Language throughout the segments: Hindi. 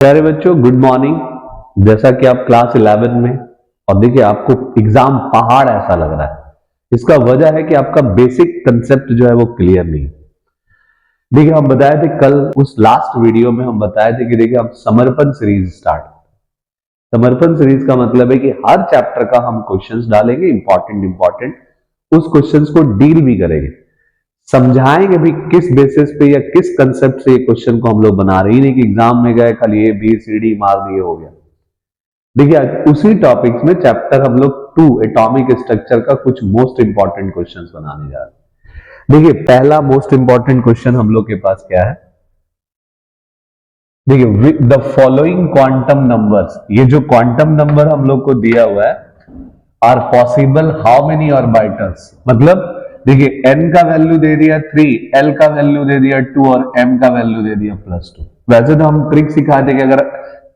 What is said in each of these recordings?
प्यारे बच्चों, गुड मॉर्निंग। जैसा कि आप क्लास 11 में, और देखिए आपको एग्जाम पहाड़ ऐसा लग रहा है, इसका वजह है कि आपका बेसिक कंसेप्ट जो है वो क्लियर नहीं। देखिए हम बताए थे कल उस लास्ट वीडियो में, हम बताए थे कि देखिए हम समर्पण सीरीज स्टार्ट। समर्पण सीरीज का मतलब है कि हर चैप्टर का हम क्वेश्चंस डालेंगे, इंपॉर्टेंट उस क्वेश्चंस को डील भी करेंगे, समझाएंगे भी किस बेसिस पे या किस कंसेप्ट से ये क्वेश्चन को हम लोग बना रहे हैं। नहीं कि एग्जाम में गए खाली ए बी सी डी मार दिए हो गया। देखिए आज उसी टॉपिक्स में चैप्टर हम लोग 2 एटॉमिक स्ट्रक्चर का कुछ मोस्ट इंपॉर्टेंट क्वेश्चंस बनाने जा रहे हैं। देखिए पहला मोस्ट इंपॉर्टेंट क्वेश्चन हम लोग के पास क्या है। देखिए द फॉलोइंग क्वांटम नंबर्स, ये जो क्वांटम नंबर हम लोग को दिया हुआ है, are possible how many orbitals. मतलब देखिए n का वैल्यू दे दिया 3, l का वैल्यू दे दिया 2 और m का वैल्यू दे दिया +2। वैसे तो हम ट्रिक सिखाते कि अगर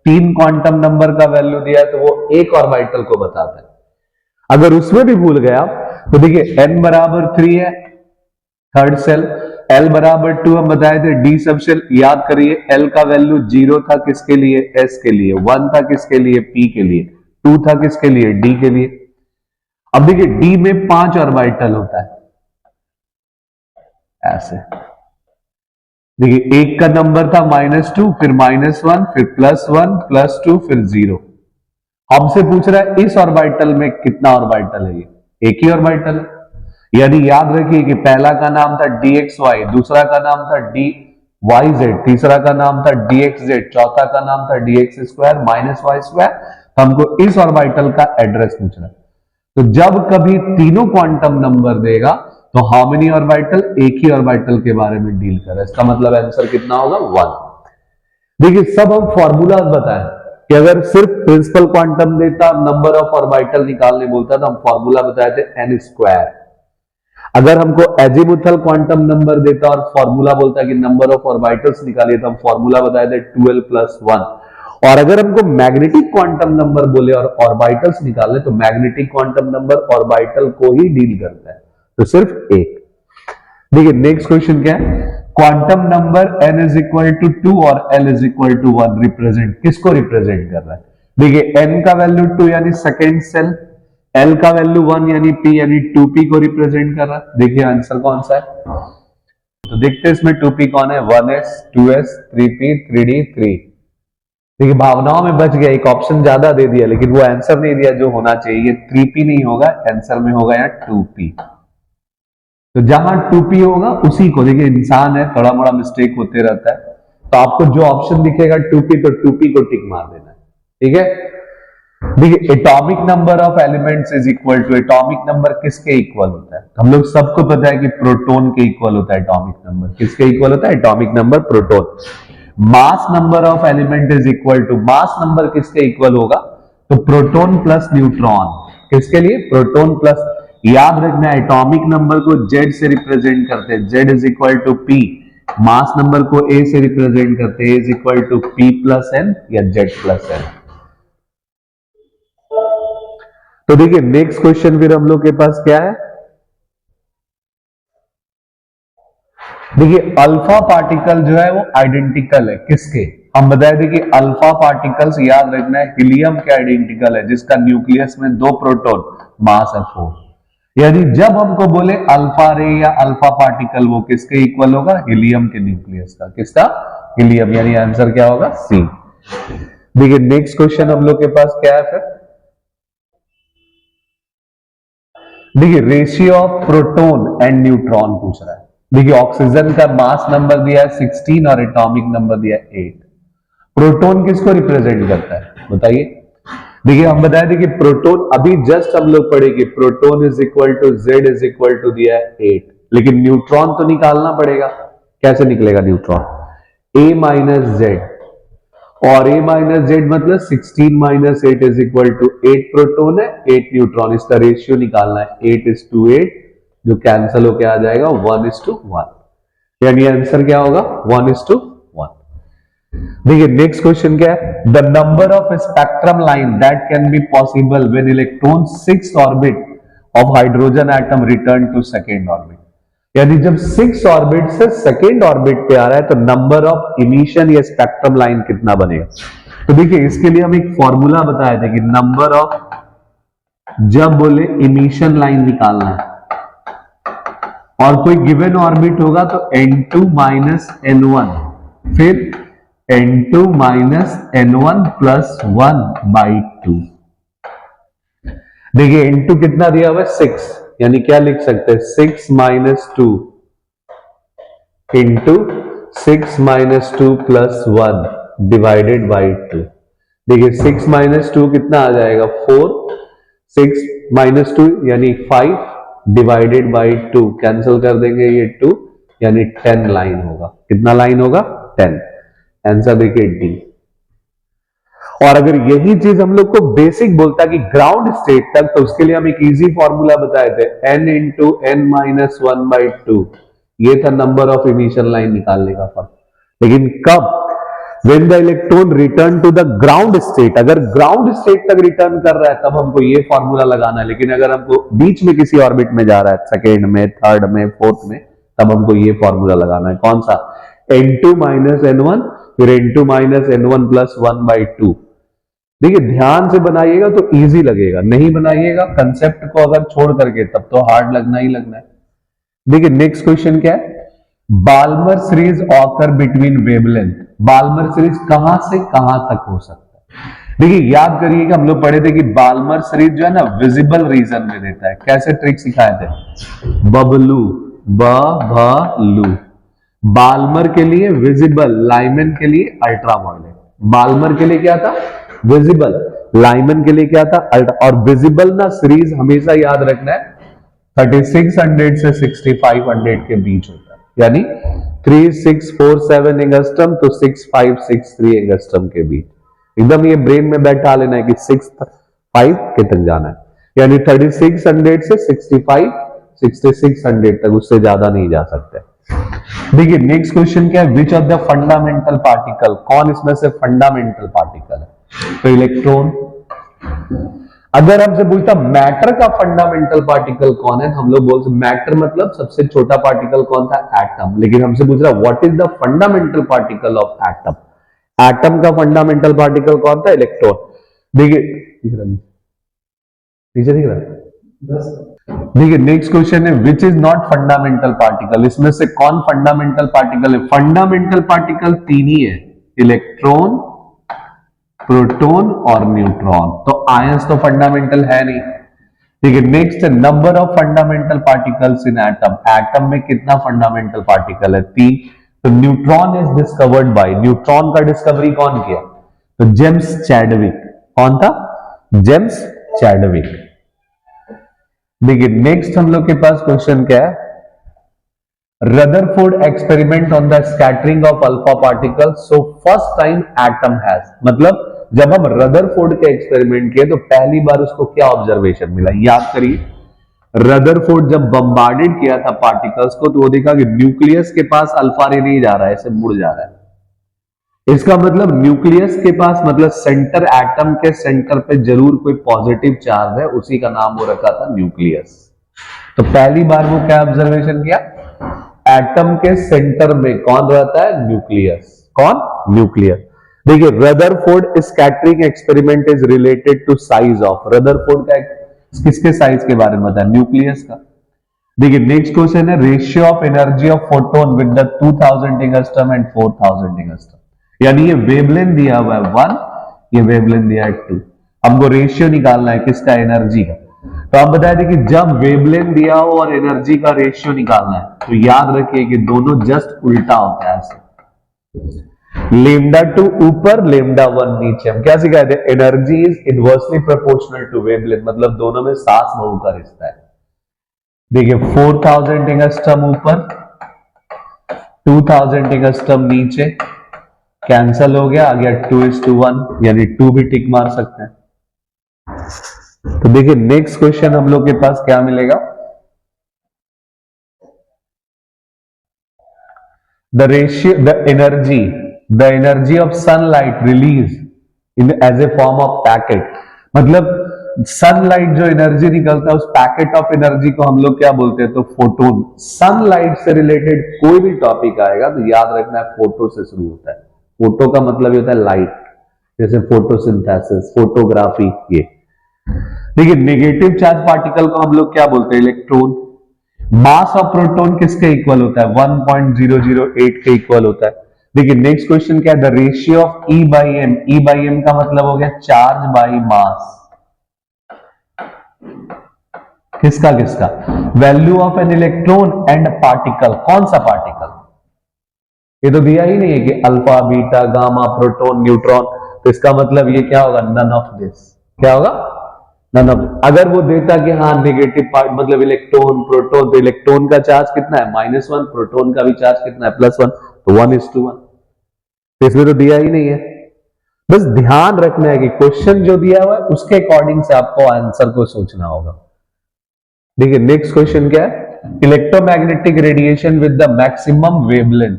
3 क्वांटम नंबर का वैल्यू दिया है तो वो एक ऑर्बिटल को बताता है। अगर उसमें भी भूल गया तो देखिए n बराबर 3 है थर्ड सेल, l बराबर 2 हम बताए थे d सब सेल। याद करिए l का वैल्यू 0 था किसके लिए, s के लिए, 1 था किसके लिए, p के लिए, 2 था किसके लिए, d के लिए। अब देखिए d में 5 ऑर्बिटल होता है ऐसे। देखिए एक का नंबर था -2, फिर -1, फिर +1, +2, फिर 0। हमसे पूछ रहा है इस ऑर्बिटल में कितना ऑर्बिटल है, ये एक ही ऑर्बिटल है। यानी याद रखिए कि पहला का नाम था dxy, दूसरा का नाम था dyz, तीसरा का नाम था dxz, चौथा का नाम था dx² -y²। हमको इस ऑर्बिटल का एड्रेस पूछ रहा है। तो जब कभी तीनों क्वांटम नंबर देगा तो हाउ मेनी ऑर्बिटल, एक ही ऑर्बिटल के बारे में डील कर रहा है। इसका मतलब आंसर कितना होगा, 1। देखिए सब हम फॉर्मूला बताएं कि अगर सिर्फ प्रिंसिपल क्वांटम देता, नंबर ऑफ ऑर्बिटल निकालने बोलता तो हम फॉर्मूला बताए थे n²। अगर हमको एजिमुथल क्वांटम नंबर देता और फॉर्मूला बोलता कि नंबर ऑफ ऑर्बिटल्स निकालिए तो हम फॉर्मूला बताए थे 12+1। और अगर हमको मैग्नेटिक क्वांटम नंबर बोले और ऑर्बिटल्स निकालने तो मैग्नेटिक क्वांटम नंबर ऑर्बिटल को ही डील करता है, तो सिर्फ एक। देखिए नेक्स्ट क्वेश्चन क्या है, क्वांटम नंबर n = 2 और l = 1 रिप्रेजेंट, किसको रिप्रेजेंट कर रहा है। देखिए n का वैल्यू 2 यानी सेकेंड सेल, l का वैल्यू 1 यानी p यानी 2p को रिप्रेजेंट कर रहा है। देखिए आंसर कौन सा है, तो देखते हैं इसमें 2p कौन है, 1s 2s 3p 3d 3। देखिए भावनाओं में बच गया, एक ऑप्शन ज्यादा दे दिया लेकिन वो आंसर नहीं दिया जो होना चाहिए। 3p नहीं होगा, आंसर में होगा या 2p। तो जहां 2p होगा उसी को, देखिए इंसान है थोड़ा मोड़ा मिस्टेक होते रहता है, तो आपको जो ऑप्शन दिखेगा 2p तो 2p को टिक मार देना है, ठीक है। देखिए atomic number of elements is equal to, atomic number किसके इक्वल होता है, हम लोग सबको पता है कि प्रोटॉन के इक्वल होता है एटॉमिक नंबर। किसके इक्वल होता है, atomic number proton. Mass number of element is equal to, mass number किसके इक्वल होगा, तो प्रोटॉन प्लस न्यूट्रॉन। किसके लिए, प्रोटॉन प्लस, याद रखना एटॉमिक नंबर को Z से रिप्रेजेंट करते हैं, Z is equal to P। Mass number को A से रिप्रेजेंट करते हैं, A is equal to P plus N या Z प्लस N। तो देखिए नेक्स्ट क्वेश्चन फिर हम लोग के पास क्या है। देखिए अल्फा पार्टिकल जो है वो आइडेंटिकल है किसके, हम बताए थे कि अल्फा पार्टिकल्स, याद रखना है हीलियम के आइडेंटिकल है जिसका न्यूक्लियस में 2 प्रोटॉन, मास है 4। यानी जब हमको बोले अल्फा रे या अल्फा पार्टिकल, वो किसके इक्वल होगा, हीलियम के न्यूक्लियस का। किसका, हीलियम, यानी आंसर क्या होगा, सी। देखिए नेक्स्ट क्वेश्चन हम लोग के पास क्या है फिर। देखिए ratio of proton and neutron पूछ रहा है। देखिए ऑक्सीजन का मास नंबर दिया है 16 और एटॉमिक नंबर दिया है 8। प्रोटॉन किसको रिप्रेजेंट करता है बताइए। देखिए हम बताए थे कि प्रोटॉन, अभी जस्ट हम लोग पढ़े कि proton is equal to Z is equal to दिया है 8, लेकिन न्यूट्रॉन तो निकालना पड़ेगा। कैसे निकलेगा न्यूट्रॉन, A माइनस Z, और A माइनस Z मतलब 16 minus 8 is equal to 8 proton है 8 न्यूट्रॉन। इसका रेशियो निकालना है 8:8, जो कैंसिल होकर आ जाएगा 1:1, यानी आंसर क्या होगा 1:1। देखिए नेक्स्ट क्वेश्चन क्या है, the number of spectrum line that can be possible when electron 6th orbit of hydrogen atom return to second orbit. यानी जब 6 ऑर्बिट से सेकेंड ऑर्बिट पे आ रहा है तो नंबर ऑफ इमिशन या स्पेक्ट्रम लाइन कितना बनेगा। तो देखिए इसके लिए हम एक फॉर्मूला बताए थे कि नंबर ऑफ, जब बोले इमिशन लाइन निकालना है और कोई गिवन ऑर्बिट होगा तो n2 माइनस n1, फिर n2 minus n1 plus 1 by 2। देखिए n2 कितना दिया हुआ है 6, यानी क्या लिख सकते हैं 6 minus 2 into 6 minus 2 plus 1 divided by 2। देखिए 6 माइनस 2 कितना आ जाएगा 4, 6 माइनस 2 यानी 5 डिवाइडेड बाई 2, कैंसिल कर देंगे ये 2, यानी 10 लाइन होगा। कितना लाइन होगा 10। आंसर देखिए डी। और अगर यही चीज हम लोग को बेसिक बोलता कि ग्राउंड स्टेट तक, तो उसके लिए हम एक इजी फॉर्मूला बताए थे n into n minus 1 by 2, ये था नंबर ऑफ इमिशन लाइन निकालने का फॉर्मूला। लेकिन कब, when the electron return to the ground state, अगर ग्राउंड स्टेट तक रिटर्न कर रहा है तब हमको ये फॉर्मूला लगाना है। लेकिन अगर हमको बीच में किसी ऑर्बिट में जा रहा है, सेकेंड में, थर्ड में, फोर्थ में, तब हमको ये फॉर्मूला लगाना है। कौन सा, n2 माइनस n1 फिर n2 minus n1 plus 1 by 2। देखिए ध्यान से बनाइएगा तो इजी लगेगा, नहीं बनाइएगा कंसेप्ट को अगर छोड़ करके तब तो हार्ड लगना ही लगना है। देखिए नेक्स्ट क्वेश्चन क्या है, Balmer series occur between wavelength. Balmer series कहां से कहां तक हो सकता है। देखिए याद करिए कि हम लोग पढ़े थे कि बाल्मर सीरीज जो है ना विजिबल रीजन में देता है। कैसे ट्रिक सिखाए थे, बबलू, बबलू, बाल्मर के लिए विजिबल, लाइमन के लिए अल्ट्रावायलेट। बाल्मर के लिए क्या था विजिबल, लाइमन के लिए क्या था अल्ट्रा। और विजिबल ना सीरीज हमेशा याद रखना है 3600 से 6500 के बीच होता है, यानी 3647 एंगस्ट्रम तो 6563 एंगस्ट्रम के बीच। एकदम ये ब्रेन में बैठा लेना है कि 65 के तक जाना है, यानी 3600 से 65 6600 तक, उससे ज्यादा नहीं जा सकते। देखिए नेक्स्ट क्वेश्चन क्या है, which of the fundamental particle, कौन इसमें से फंडामेंटल पार्टिकल है। तो इलेक्ट्रॉन। अगर हमसे पूछता मैटर का फंडामेंटल पार्टिकल कौन है, हम लोग बोलते मैटर मतलब सबसे छोटा पार्टिकल कौन था, एटम। लेकिन हमसे पूछ रहा what is the fundamental particle of atom, atom का फंडामेंटल पार्टिकल कौन था, इलेक्ट्रॉन। देखिए नीचे दिख रहा है। देखिए नेक्स्ट क्वेश्चन है which is not fundamental particle, इसमें से कौन फंडामेंटल पार्टिकल है। फंडामेंटल पार्टिकल तीन ही है, इलेक्ट्रॉन, प्रोटॉन और न्यूट्रॉन। तो आयंस तो फंडामेंटल है नहीं। ठीक है next, number of fundamental particles in atom, atom में कितना फंडामेंटल पार्टिकल है, 3। तो neutron is discovered by, neutron का डिस्कवरी कौन किया, तो जेम्स चैडविक। कौन था, जेम्स चैडविक। देखिए नेक्स्ट हम लोग के पास क्वेश्चन क्या है, Rutherford experiment on the scattering of alpha particle, so first time atom has, मतलब जब हम रदरफोर्ड के एक्सपेरिमेंट किए तो पहली बार उसको क्या ऑब्जर्वेशन मिला, याद करिए। रदरफोर्ड जब बम्बार्डेड किया था पार्टिकल्स को तो वो देखा कि न्यूक्लियस के पास अल्फा रे नहीं जा रहा है, ऐसे मुड़ जा रहा है। इसका मतलब न्यूक्लियस के पास, मतलब सेंटर, एटम के सेंटर पे जरूर कोई पॉजिटिव चार्ज है, उसी का नाम वो रखा था न्यूक्लियस। तो पहली बार वो क्या ऑब्जर्वेशन किया, एटम के सेंटर में कौन रहता है, न्यूक्लियस। कौन, न्यूक्लियस। देखिए Rutherford scattering experiment is related to size of, Rutherford का किसके साइज के बारे में बताया, न्यूक्लियस का। देखिए नेक्स्ट क्वेश्चन है, ratio of energy of photon with the 2000 angstrom and 4000 angstrom, यानी ये वेवलेंथ दिया हुआ है 1, ये वेवलेंथ दिया है 2। हमको रेशियो निकालना है किसका, एनर्जी का। तो आप बता दें कि जब वेवलेंथ दिया हो और एनर्जी का रेशियो निकालना है तो याद रखिए कि दोनों जस्ट उल्टा होता है ऐसे, लेमडा 2 ऊपर, लेमडा 1 नीचे। हम क्या सिखाए थे, energy is inversely proportional to wavelength, मतलब दोनों में सास बहू का रिश्ता है। देखिए 4000 एंगस्ट्रम ऊपर, 2000 एंगस्ट्रम नीचे, कैंसल हो गया, आ गया 2:1, यानी 2 भी टिक मार सकते हैं। तो देखिए नेक्स्ट क्वेश्चन हम लोग के पास क्या मिलेगा, the ratio, the energy of sunlight release in as a form of packet, मतलब सनलाइट जो एनर्जी निकलता है उस पैकेट ऑफ एनर्जी को हम लोग क्या बोलते हैं, तो फोटोन। सनलाइट से रिलेटेड कोई भी टॉपिक आएगा तो याद रखना है फोटो से शुरू होता है। फोटो का मतलब ये होता है लाइट, जैसे फोटोसिंथेसिस, फोटोग्राफी। ये देखिए, नेगेटिव चार्ज पार्टिकल को हम लोग क्या बोलते हैं, इलेक्ट्रॉन। मास ऑफ प्रोटॉन किसके इक्वल होता है, 1.008 के इक्वल होता है। देखिए नेक्स्ट क्वेश्चन क्या है, the ratio of e by m. E by m का मतलब हो गया चार्ज बाई मास। किसका किसका, value of an electron and particle. कौन सा पार्टिकल, ये तो दिया ही नहीं है कि alpha beta gamma proton neutron, तो इसका मतलब ये क्या होगा, नन ऑफ दिस। क्या होगा, नन ऑफ। अगर वो देता कि हाँ नेगेटिव पार्ट मतलब इलेक्ट्रॉन प्रोटॉन, तो इलेक्ट्रॉन का चार्ज कितना है, -1, प्रोटॉन का भी चार्ज कितना है, +1, तो 1:1। तो इसमें तो दिया ही नहीं है। बस ध्यान रखना है कि क्वेश्चन जो दिया हुआ है उसके अकॉर्डिंग से आपको आंसर को सोचना होगा। देखिए नेक्स्ट क्वेश्चन क्या है, electromagnetic radiation with the maximum wavelength.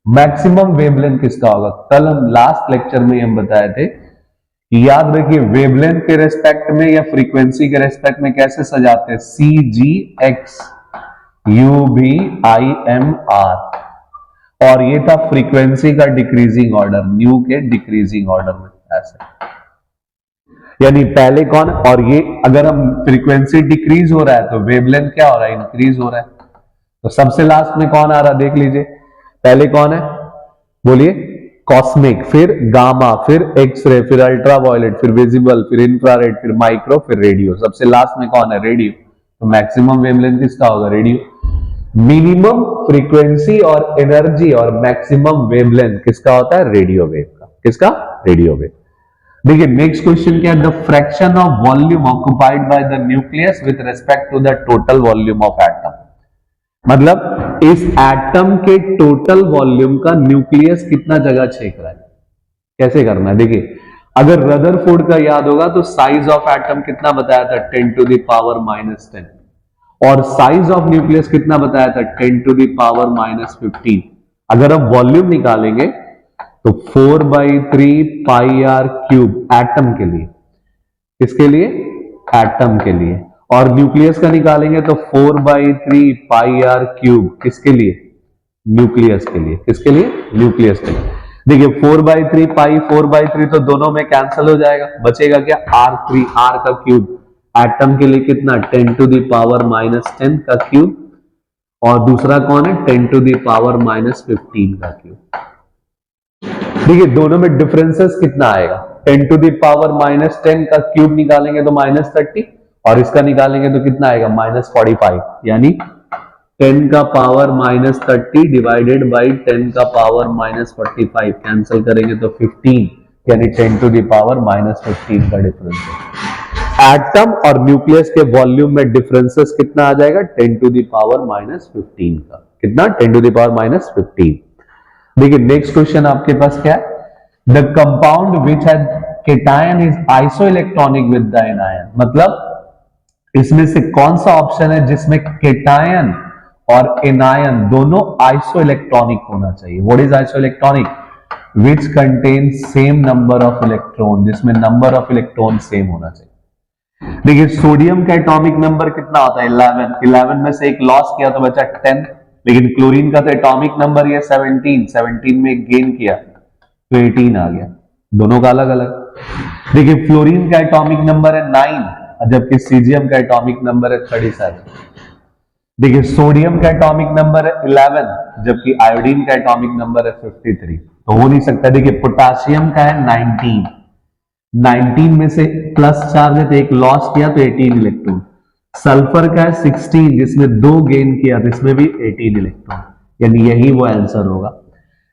Maximum wavelength किसका होगा, कल हम लास्ट लेक्चर में हम बताए थे, याद रखिए वेवलेंथ के रेस्पेक्ट में या फ्रीक्वेंसी के रेस्पेक्ट में कैसे सजाते हैं, CGX UVIMR, और ये था फ्रीक्वेंसी का डिक्रीजिंग ऑर्डर, न्यू के डिक्रीजिंग ऑर्डर में ऐसे, यानी पहले कौन, और ये अगर हम फ्रीक्वेंसी डिक्रीज हो रहा है तो वेवलेंथ क्या हो रहा है, इंक्रीज हो रहा है। तो सबसे लास्ट में कौन आ रहा है देख लीजिए, पहले कौन है बोलिए, कॉस्मिक, फिर गामा, फिर एक्सरे, फिर अल्ट्रावायलेट, फिर विजिबल, फिर इंफ्रारेड, फिर माइक्रो, फिर रेडियो। सबसे लास्ट में कौन है, रेडियो। तो मैक्सिमम वेवलेंथ किसका होगा, रेडियो। मिनिमम फ्रीक्वेंसी और एनर्जी और मैक्सिमम वेवलेंथ किसका होता है, रेडियो वेव का। किसका, रेडियो वेव। देखिए नेक्स्ट क्वेश्चन क्या है, the fraction of volume occupied by the nucleus with respect to the total volume of atom. मतलब इस एटम के टोटल वॉल्यूम का न्यूक्लियस कितना जगह छेक रहा है, कैसे करना है। देखिए अगर रदरफोर्ड का याद होगा तो साइज ऑफ एटम कितना बताया था, 10⁻⁻10, और साइज ऑफ न्यूक्लियस कितना बताया था, 10⁻⁻15। अगर हम वॉल्यूम निकालेंगे तो 4/3πr³ एटम के लिए, किसके लिए, एटम के लिए, और न्यूक्लियस का निकालेंगे तो 4/3πr³ किसके लिए, न्यूक्लियस के लिए। किसके लिए, न्यूक्लियस के लिए। देखिए 4/3 4/3 तो दोनों में कैंसिल हो जाएगा, बचेगा क्या, R3, R का क्यूब। एटम के लिए कितना, 10⁻⁻10 का क्यूब, और दूसरा कौन है, 10⁻⁻15 का क्यूब। देखिए दोनों में डिफरेंसेस कितना आएगा, 10⁻⁻10 का क्यूब निकालेंगे तो -30, और इसका निकालेंगे तो कितना आएगा, -45, यानी 10⁻⁻30 डिवाइडेड बाई 10⁻⁻45 कैंसिल करेंगे तो 15, यानी 10⁻⁻15 का डिफरेंस है। एटम और न्यूक्लियस के वॉल्यूम में डिफरेंसेस कितना आ जाएगा, 10⁻⁻15 का। कितना, 10⁻⁻15। देखिए नेक्स्ट क्वेश्चन आपके पास क्या है, the compound which has cation is isoelectronic with the anion. मतलब इसमें से कौन सा ऑप्शन है जिसमें केटायन और एनायन दोनों आइसोइलेक्ट्रॉनिक होना चाहिए। What is isoelectronic, which contain same number of electron, जिसमें नंबर ऑफ इलेक्ट्रॉन सेम होना चाहिए। देखिए सोडियम का एटॉमिक नंबर कितना होता है, 11, 11 में से एक लॉस किया तो बचा 10, लेकिन क्लोरीन का तो एटॉमिक नंबर ये 17, 17 में गेन किया तो 18 आ गया, दोनों का अलग अलग। देखिए फ्लोरीन का एटॉमिक नंबर है 9, जबकि सीजियम का एटॉमिक नंबर है 37। देखिए सोडियम का एटॉमिक नंबर है 11, जबकि आयोडीन का एटॉमिक नंबर है 53, तो हो नहीं सकता। देखिए पोटासियम का है 19, 19 में से प्लस चार्ज है तो एक लॉस किया तो 18 इलेक्ट्रॉन। सल्फर का है 16, जिसमें 2 गेन किया तो इसमें भी 18 इलेक्ट्रॉन, यानी यही वो आंसर होगा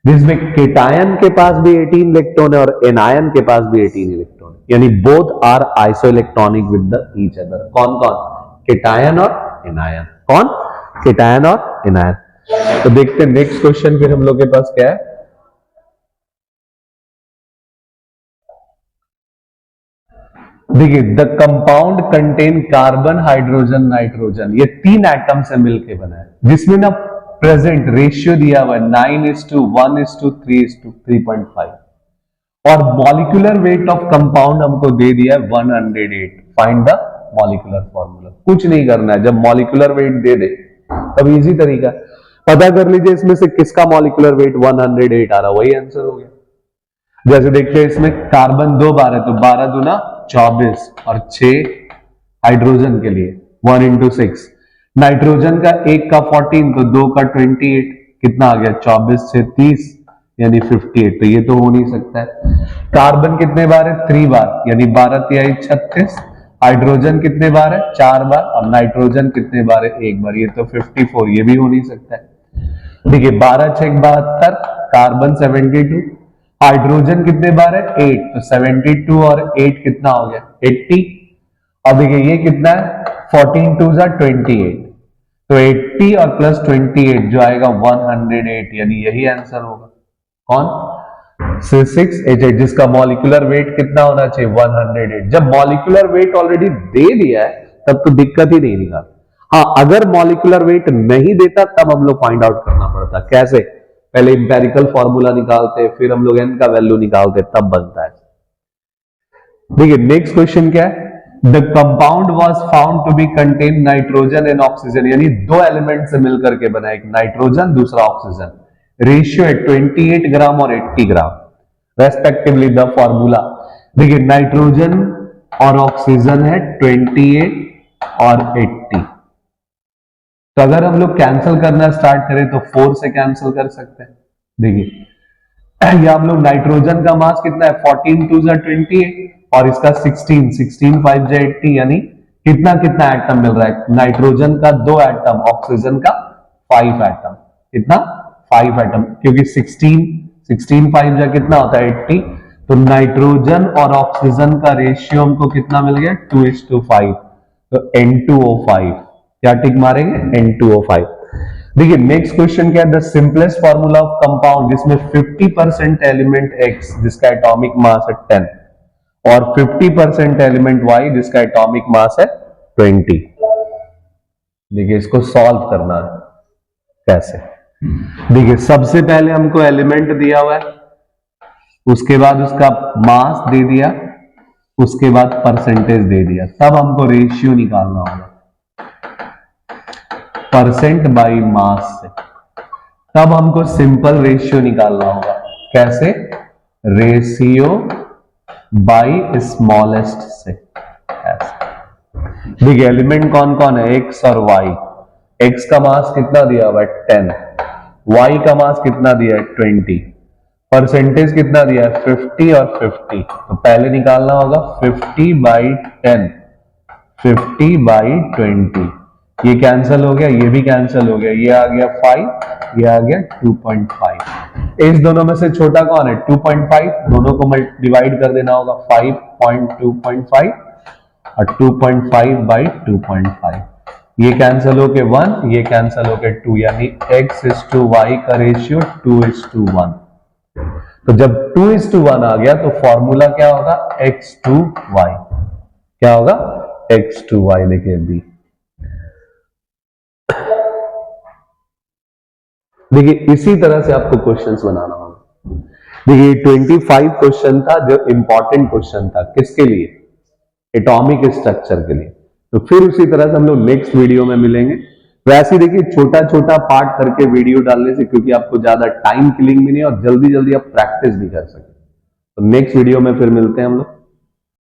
जिसमें केटायन के पास भी 18 इलेक्ट्रॉन है और एनायन के पास भी 18 इलेक्ट्रॉन, यानी both are isoelectronic with the each other. कौन कौन, केटायन और एनायन। कौन, केटायन और एनायन। तो देखते हैं नेक्स्ट क्वेश्चन फिर हम लोग के पास क्या है। देखिए the compound contain carbon hydrogen nitrogen, ये 3 एटम से मिलकर बना है, जिसमें ना प्रेजेंट रेशियो दिया हुआ है 9:1:3:3.5, और मॉलिक्यूलर वेट ऑफ कंपाउंड हमको दे दिया है 108। Find the molecular formula. कुछ नहीं करना है, जब मॉलिक्यूलर वेट दे दे तब इजी तरीका पता कर लीजिए इसमें से किसका मॉलिक्यूलर वेट 108 आ रहा, वही आंसर हो गया। जैसे देखते हैं इसमें कार्बन 2 बार है तो 12 दूना 24 और 6 हाइड्रोजन के लिए 1 into 6। नाइट्रोजन का 1 का 14 तो 2 का 28 कितना आ गया 24 से 30 यानी 58, तो ये तो हो नहीं सकता है। कार्बन कितने बार है 3 बार यानी 12 तिहाई 36। हाइड्रोजन कितने बार है 4 बार और नाइट्रोजन कितने बार है 1 बार, ये तो 54, ये भी हो नहीं सकता है। देखिए 12 6 72, कार्बन 72, हाइड्रोजन कितने बार है 8 तो 72 और 8 कितना हो गया 80। अब देखिए ये कितना है 14 2 28, तो 80 और प्लस 28 जो आएगा 108 यानी यही आंसर होगा। कौन 6H8 जिसका मॉलिक्यूलर वेट कितना होना चाहिए 108। जब मॉलिक्यूलर वेट ऑलरेडी दे दिया है तब तो दिक्कत ही नहीं निकाल। हाँ अगर मॉलिक्यूलर वेट नहीं देता तब हम लोग फाइंड आउट करना पड़ता। कैसे, पहले इंपेरिकल फॉर्मूला निकालते फिर हम लोग n का वैल्यू निकालते तब बनता है। देखिए नेक्स्ट क्वेश्चन क्या है, the compound was found to be contain nitrogen and oxygen, यानी दो एलिमेंट से मिलकर के बना, एक नाइट्रोजन दूसरा ऑक्सीजन। रेशियो है 28 ग्राम और 80 ग्राम रेस्पेक्टिवली। द फॉर्मूला देखिए नाइट्रोजन और ऑक्सीजन है 28 और 80, तो अगर हम लोग कैंसिल करना स्टार्ट करें तो 4 से कैंसिल कर सकते हैं। देखिए ये हम लोग नाइट्रोजन का मास कितना है 14 2 28 और इसका 16 5 80, यानी कितना कितना एटम मिल रहा है, नाइट्रोजन का 2 एटम ऑक्सीजन का 5 एटम, कितना 5 एटम, क्योंकि 16 5 जा कितना होता है 80, तो नाइट्रोजन और ऑक्सीजन का रेशियो हमको कितना मिल गया 2:5, तो N2O5 क्या टिक मारेंगे N2O5। देखिए नेक्स्ट क्वेश्चन क्या है, the simplest formula of compound जिसमें 50% एलिमेंट X जिसका एटॉमिक मास है 10 और 50% एलिमेंट Y जिसका एटॉमिक मास है 20। देखिए इसको सॉल्व करना है कैसे। देखिए सबसे पहले हमको एलिमेंट दिया हुआ है, उसके बाद उसका मास दे दिया, उसके बाद परसेंटेज दे दिया, तब हमको रेशियो निकालना होगा परसेंट बाई मास से। तब हमको सिंपल रेशियो निकालना होगा, कैसे, रेशियो बाई स्मॉलेस्ट से। देखिए एलिमेंट कौन कौन है X और Y। X का मास कितना दिया हुआ है 10, Y का मास कितना दिया है 20, परसेंटेज कितना दिया है 50 और 50, तो पहले निकालना होगा 50/10, 50/20, ये कैंसिल हो गया, ये भी कैंसिल हो गया, ये आ गया 5, ये आ गया 2.5। इस दोनों में से छोटा कौन है 2.5, दोनों को डिवाइड कर देना होगा 5.2.5 और 2.5/2.5, ये कैंसिल होके 1, ये कैंसिल होके 2, यानी X:Y का रेशियो 2:1। तो जब 2:1 आ गया तो फॉर्मूला क्या होगा X2Y, क्या होगा X2Y। देखिए बी, देखिए इसी तरह से आपको क्वेश्चंस बनाना होगा। देखिए 25 क्वेश्चन था जो इंपॉर्टेंट क्वेश्चन था, किसके लिए, एटॉमिक स्ट्रक्चर के लिए। तो फिर उसी तरह से हम लोग नेक्स्ट वीडियो में मिलेंगे। वैसे देखिए छोटा छोटा पार्ट करके वीडियो डालने से क्योंकि आपको ज्यादा टाइम किलिंग भी नहीं और जल्दी जल्दी आप प्रैक्टिस भी कर सकते। तो नेक्स्ट वीडियो में फिर मिलते हैं हम लोग।